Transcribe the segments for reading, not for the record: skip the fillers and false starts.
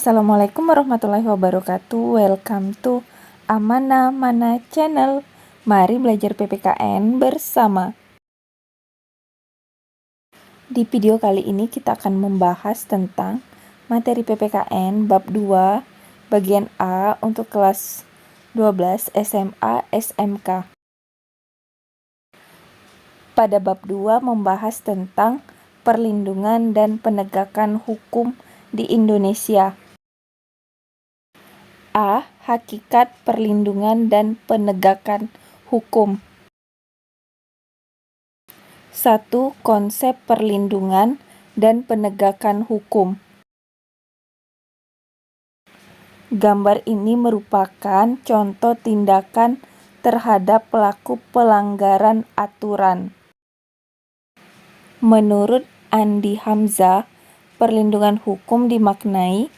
Assalamualaikum warahmatullahi wabarakatuh. Welcome to Amanah Mana Channel. Mari belajar PPKN bersama. Di video kali ini kita akan membahas tentang materi PPKN bab 2 bagian A untuk kelas 12 SMA SMK. Pada bab 2 membahas tentang perlindungan dan penegakan hukum di Indonesia. A. Hakikat perlindungan dan penegakan hukum. 1. Konsep perlindungan dan penegakan hukum. Gambar ini merupakan contoh tindakan terhadap pelaku pelanggaran aturan. Menurut Andi Hamzah, perlindungan hukum dimaknai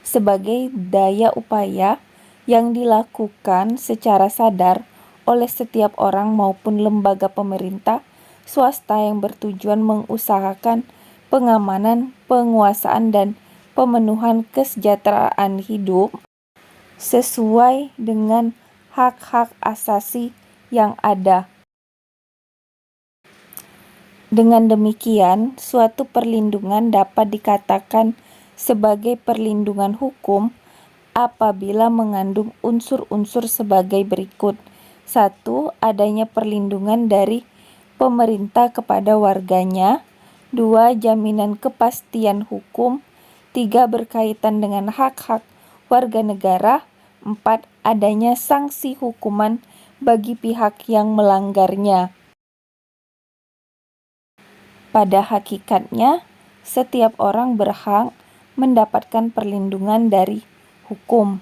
sebagai daya upaya yang dilakukan secara sadar oleh setiap orang maupun lembaga pemerintah swasta yang bertujuan mengusahakan pengamanan, penguasaan, dan pemenuhan kesejahteraan hidup sesuai dengan hak-hak asasi yang ada. Dengan demikian, suatu perlindungan dapat dikatakan sebagai perlindungan hukum apabila mengandung unsur-unsur sebagai berikut. 1. Adanya perlindungan dari pemerintah kepada warganya. 2. Jaminan kepastian hukum. 3. Berkaitan dengan hak-hak warga negara. 4. Adanya sanksi hukuman bagi pihak yang melanggarnya. Pada hakikatnya, setiap orang berhak mendapatkan perlindungan dari hukum.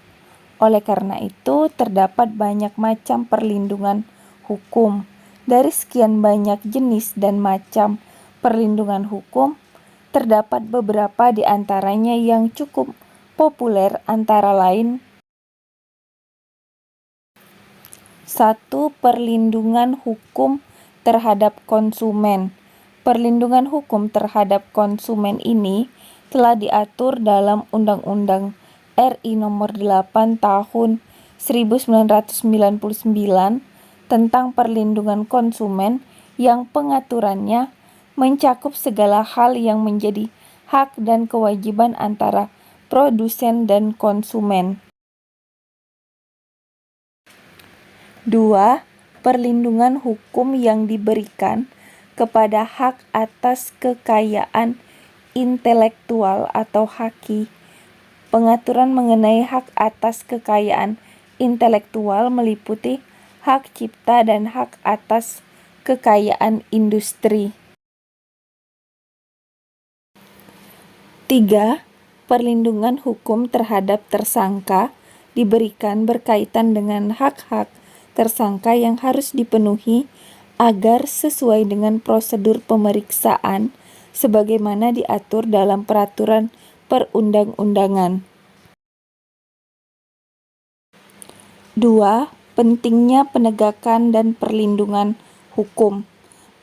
Oleh karena itu, terdapat banyak macam perlindungan hukum. Dari sekian banyak jenis dan macam perlindungan hukum, terdapat beberapa di antaranya yang cukup populer, antara lain: 1. Perlindungan hukum terhadap konsumen. Perlindungan hukum terhadap konsumen ini telah diatur dalam Undang-Undang RI Nomor 8 Tahun 1999 tentang perlindungan konsumen, yang pengaturannya mencakup segala hal yang menjadi hak dan kewajiban antara produsen dan konsumen. 2. Perlindungan hukum yang diberikan kepada hak atas kekayaan intelektual atau haki. Pengaturan mengenai hak atas kekayaan intelektual meliputi hak cipta dan hak atas kekayaan industri. 3. Perlindungan hukum terhadap tersangka diberikan berkaitan dengan hak-hak tersangka yang harus dipenuhi agar sesuai dengan prosedur pemeriksaan sebagaimana diatur dalam peraturan perundang-undangan. 2. Pentingnya penegakan dan perlindungan hukum.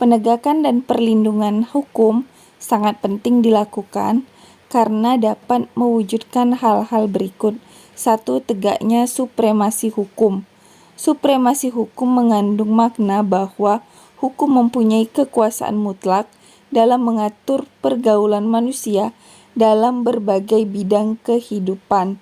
Penegakan dan perlindungan hukum sangat penting dilakukan karena dapat mewujudkan hal-hal berikut. 1. Tegaknya supremasi hukum. Supremasi hukum mengandung makna bahwa hukum mempunyai kekuasaan mutlak dalam mengatur pergaulan manusia dalam berbagai bidang kehidupan.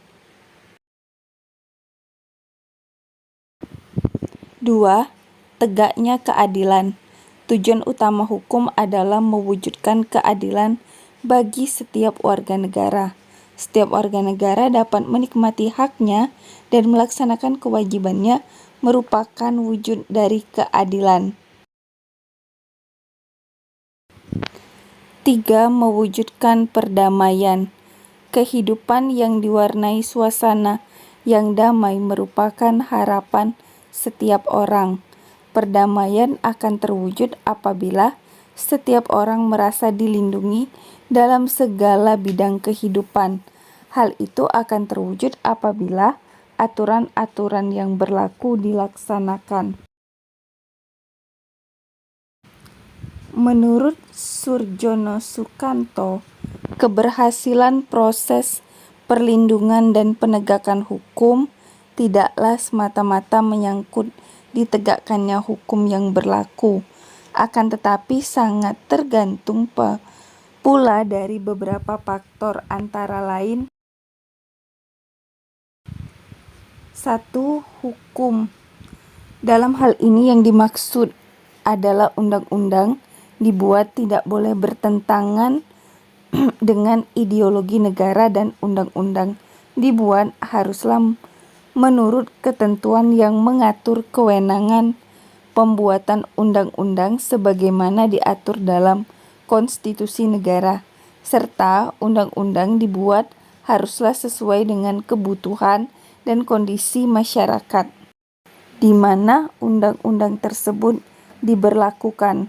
2. Tegaknya keadilan. Tujuan utama hukum adalah mewujudkan keadilan bagi setiap warga negara. Setiap warga negara dapat menikmati haknya dan melaksanakan kewajibannya merupakan wujud dari keadilan. 3. Mewujudkan perdamaian. Kehidupan yang diwarnai suasana yang damai merupakan harapan setiap orang. Perdamaian akan terwujud apabila setiap orang merasa dilindungi dalam segala bidang kehidupan. Hal itu akan terwujud apabila aturan-aturan yang berlaku dilaksanakan. Menurut Surjono Sukanto, keberhasilan proses Perlindungan dan penegakan hukum tidaklah semata-mata menyangkut ditegakkannya hukum yang berlaku, akan tetapi sangat tergantung pula dari beberapa faktor antara lain. 1. Hukum. Dalam hal ini yang dimaksud adalah undang-undang dibuat tidak boleh bertentangan dengan ideologi negara, dan undang-undang dibuat haruslah menurut ketentuan yang mengatur kewenangan pembuatan undang-undang sebagaimana diatur dalam konstitusi negara, serta undang-undang dibuat haruslah sesuai dengan kebutuhan dan kondisi masyarakat di mana undang-undang tersebut diberlakukan.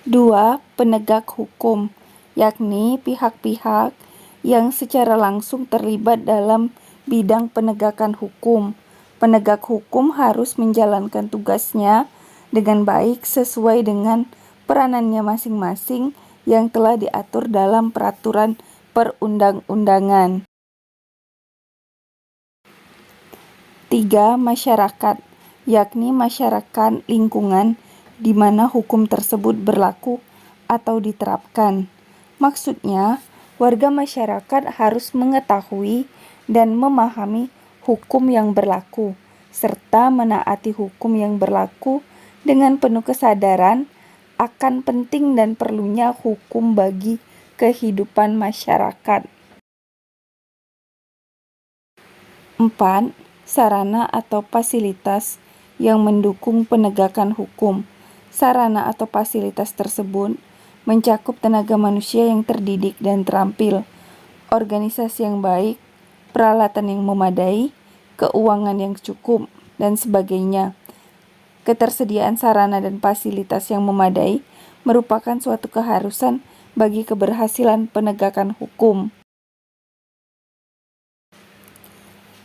2. Penegak hukum, yakni pihak-pihak yang secara langsung terlibat dalam bidang penegakan hukum. Penegak hukum harus menjalankan tugasnya dengan baik sesuai dengan peranannya masing-masing yang telah diatur dalam peraturan perundang-undangan. 3. Masyarakat, yakni masyarakat lingkungan di mana hukum tersebut berlaku atau diterapkan. Maksudnya, warga masyarakat harus mengetahui dan memahami hukum yang berlaku, serta menaati hukum yang berlaku dengan penuh kesadaran akan penting dan perlunya hukum bagi kehidupan masyarakat. 4. Sarana atau fasilitas yang mendukung penegakan hukum. Sarana atau fasilitas tersebut mencakup tenaga manusia yang terdidik dan terampil, organisasi yang baik, peralatan yang memadai, keuangan yang cukup, dan sebagainya. Ketersediaan sarana dan fasilitas yang memadai merupakan suatu keharusan bagi keberhasilan penegakan hukum.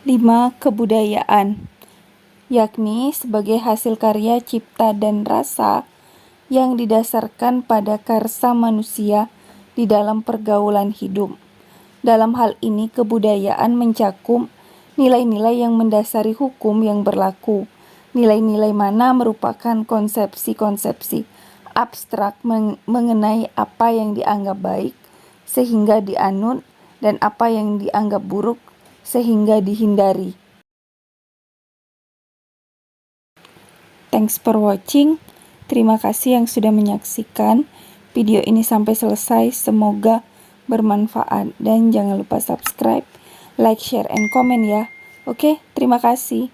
5. Kebudayaan, yakni sebagai hasil karya cipta dan rasa yang didasarkan pada karsa manusia di dalam pergaulan hidup. Dalam hal ini kebudayaan mencakup nilai-nilai yang mendasari hukum yang berlaku. Nilai-nilai mana merupakan konsepsi-konsepsi abstrak mengenai apa yang dianggap baik sehingga dianut dan apa yang dianggap buruk sehingga dihindari. Thanks for watching. Terima kasih yang sudah menyaksikan video ini sampai selesai. Semoga bermanfaat dan jangan lupa subscribe, like, share, and comment ya. Oke, terima kasih.